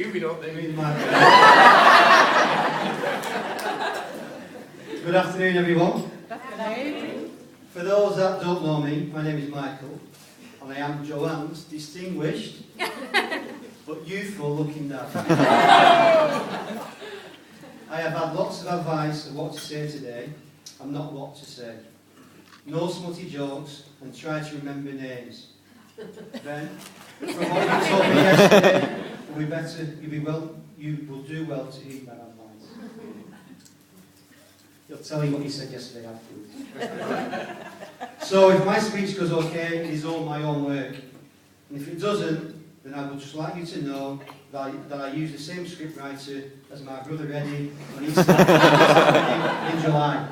Scooby, don't they? Good afternoon, everyone. Afternoon. For those that don't know me, my name is Michael, and I am Joanne's distinguished but youthful looking dad. I have had lots of advice of what to say today, and not what to say. No smutty jokes, and try to remember names. Ben, from what you told me yesterday, you will do well to heed that advice. He'll tell you what he said yesterday afterwards. So if my speech goes okay, it is all my own work. And if it doesn't, then I would just like you to know that I use the same scriptwriter as my brother Eddie when he started in July.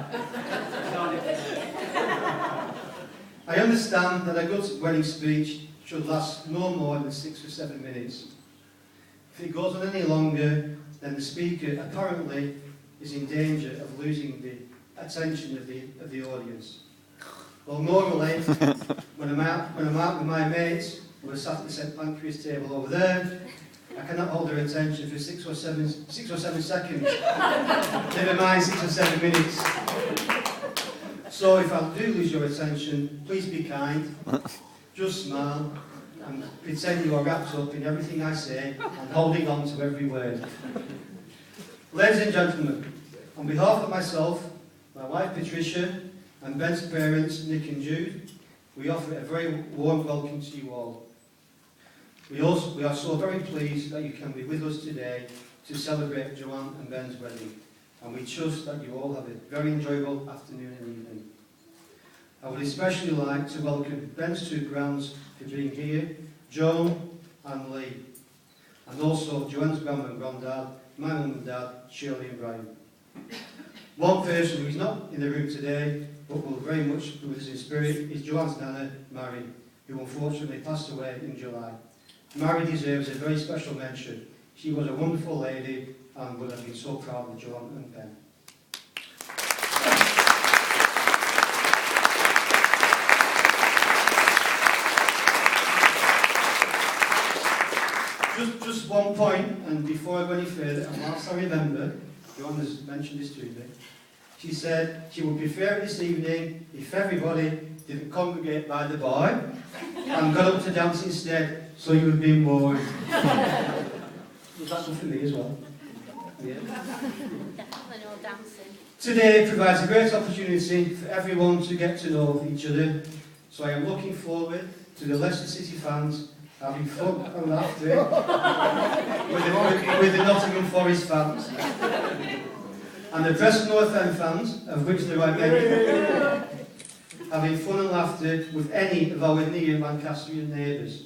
I understand that a good wedding speech should last no more than 6 or 7 minutes. If it goes on any longer, then the speaker apparently is in danger of losing the attention of the audience. Well, normally, when I'm out with my mates, who are sat at the St Pancras table over there, I cannot hold their attention for 6 or 7 seconds. Never mind 6 or 7 minutes. So if I do lose your attention, please be kind. Just smile and pretend you are wrapped up in everything I say and holding on to every word. Ladies and gentlemen, on behalf of myself, my wife Patricia, and Ben's parents, Nick and Jude, we offer a very warm welcome to you all. We are so very pleased that you can be with us today to celebrate Joanne and Ben's wedding, and we trust that you all have a very enjoyable afternoon and evening. I would especially like to welcome Ben's two grands for being here, Joan and Lee, and also Joanne's grandma and granddad, my mum and dad, Shirley and Brian. One person who is not in the room today, but will very much be with us in spirit, is Joanne's nana, Mary, who unfortunately passed away in July. Mary deserves a very special mention. She was a wonderful lady and would have been so proud of Joanne and Ben. Just one point, and before I go any further, and whilst I remember, Joanne has mentioned this to me, she said she would prefer this evening if everybody didn't congregate by the bar and got up to dance instead, so you would be more. Was that good for me as well? Yeah. Definitely no dancing. Today provides a great opportunity for everyone to get to know each other, so I am looking forward to the Leicester City fans having fun and laughter with the Nottingham Forest fans and the Preston North End fans, of which there are many, having fun and laughter with any of our near Lancastrian neighbours.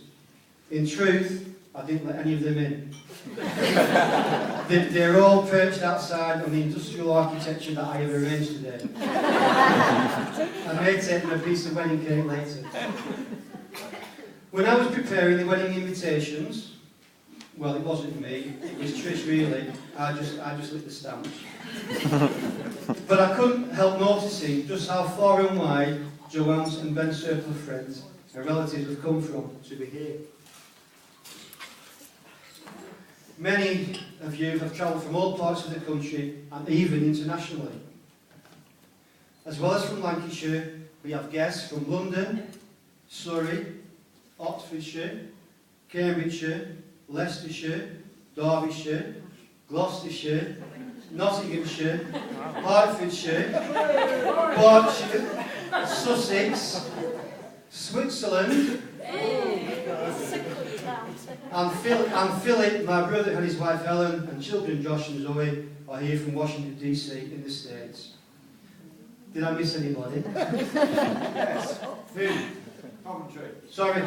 In truth, I didn't let any of them in. They're all perched outside on the industrial architecture that I have arranged today. I may take them a piece of wedding cake later. When I was preparing the wedding invitations, well, it wasn't me, it was Trish really, I just lit the stamps. But I couldn't help noticing just how far and wide Joanne's and Ben's circle of friends and relatives have come from to be here. Many of you have travelled from all parts of the country and even internationally. As well as from Lancashire, we have guests from London, Surrey, Oxfordshire, Cambridgeshire, Leicestershire, Derbyshire, Gloucestershire, Nottinghamshire, Hertfordshire, Berkshire, Sussex, Switzerland, and Philip, my brother and his wife Helen, and children Josh and Zoe are here from Washington DC in the States. Did I miss anybody? Yes. Who? Coventry. Sorry.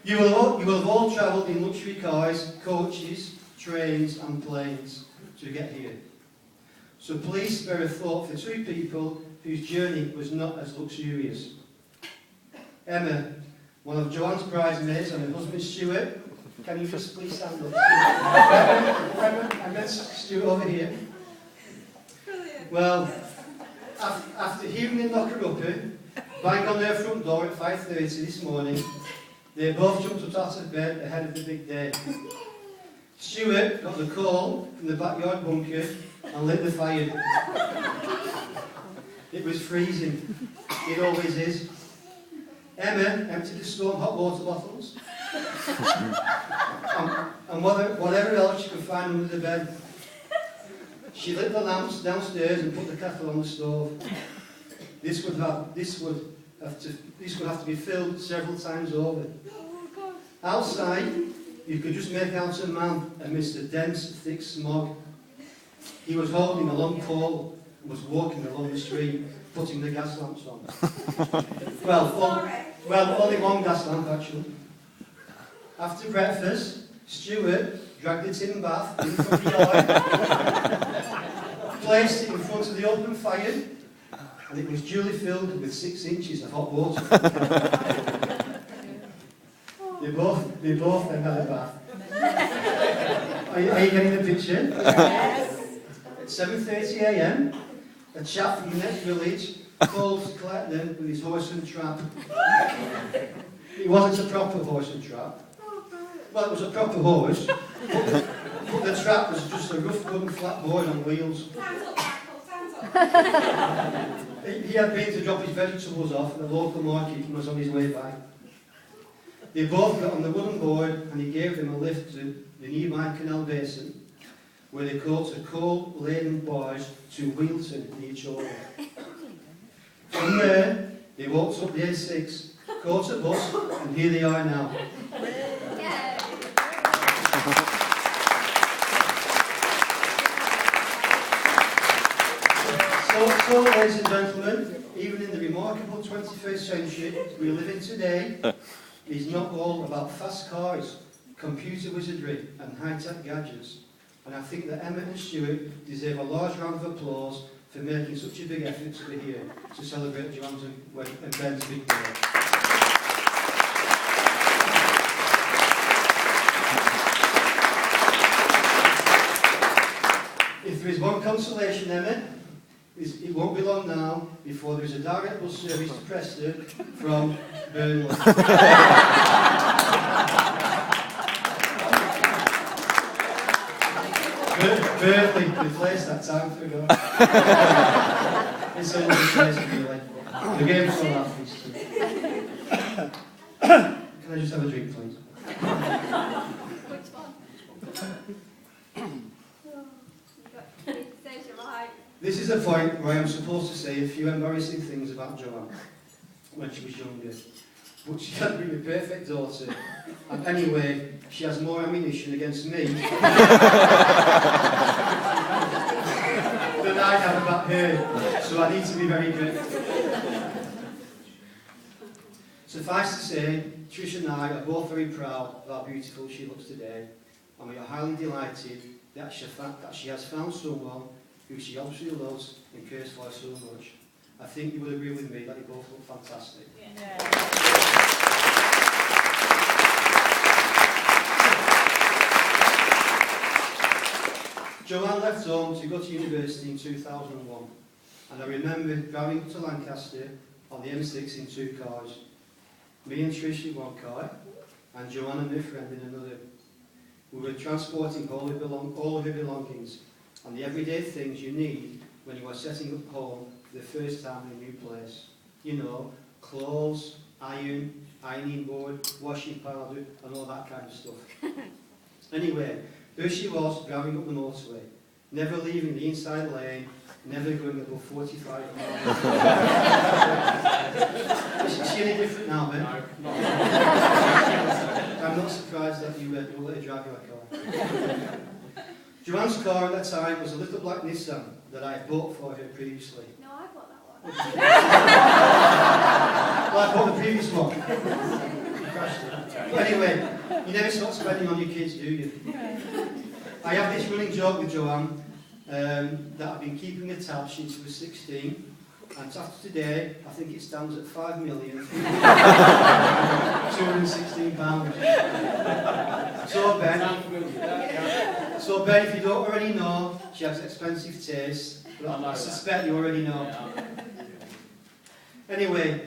You will have all travelled in luxury cars, coaches, trains and planes to get here. So please spare a thought for two people whose journey was not as luxurious. Emma, one of Joanne's bridesmaids, and her husband Stuart. Can you just please stand up? Emma, and then Stuart over here. Brilliant. Well, after hearing the knocker-upper, Bang on their front door at 5:30 this morning. They both jumped up out of bed ahead of the big day. Stuart got the call from the backyard bunker and lit the fire. It was freezing. It always is. Emma emptied the storm hot water bottles and whatever else she could find under the bed. She lit the lamps downstairs and put the kettle on the stove. This would have to be filled several times over. Outside, you could just make out a man amidst the dense, thick smog. He was holding a long pole and was walking along the street, putting the gas lamps on. Well, only one gas lamp actually. After breakfast, Stuart dragged the tin bath in from the yard, placed it in front of the open fire, and it was duly filled with 6 inches of hot water. They both then had a bath. Are you getting the picture? Yes. At 7:30 a.m, a chap from the next village called to collect them with his horse and trap. It wasn't a proper horse and trap. Well, it was a proper horse, but the trap was just a rough wooden flat board on wheels. He had been to drop his vegetables off at the local market and was on his way back. They both got on the wooden board and he gave them a lift to the nearby canal basin, where they caught a coal-laden barge to Wheelton near Chorley. From there, they walked up the A6, caught a bus, and here they are now. So, ladies and gentlemen, even in the remarkable 21st century we live in today, it's not all about fast cars, computer wizardry, and high-tech gadgets. And I think that Emma and Stuart deserve a large round of applause for making such a big effort to be here to celebrate Joanne's and Ben's big day. If there is one consolation, Emma, it won't be long now before there is a direct bus service to Preston from Burnley. Burnley, the place that time ago. It's only the place really. The game's so laughing. Can I just have a drink, please? Which one? This is a point where I am supposed to say a few embarrassing things about Joanne when she was younger. But she had been a perfect daughter, and anyway, she has more ammunition against me than I have about her, so I need to be very grateful. Suffice to say, Trish and I are both very proud of how beautiful she looks today, and we are highly delighted that she has found someone who she absolutely loves and cares for so much. I think you will agree with me that they both look fantastic. Yeah. Joanne left home to go to university in 2001, and I remember driving up to Lancaster on the M6 in 2 cars. Me and Trish in 1 car, and Joanne and her friend in another. We were transporting all of her belongings, and the everyday things you need when you are setting up home for the first time in a new place. You know, clothes, ironing board, washing powder, and all that kind of stuff. Anyway, here she was driving up the motorway, never leaving the inside lane, never going above 45 miles. Is she any different now, Ben? No. I'm not surprised that you let her drive your car. Joanne's car at that time was a little black Nissan that I had bought for her previously. No, I bought that one. Well, I bought the previous one. You crashed it. But anyway, you never stop spending on your kids, do you? I have this running joke with Joanne that I've been keeping a tab since she was 16. And after today, I think it stands at £5,216,000. So Ben, if you don't already know, she has expensive taste. But I suspect you already know. Anyway.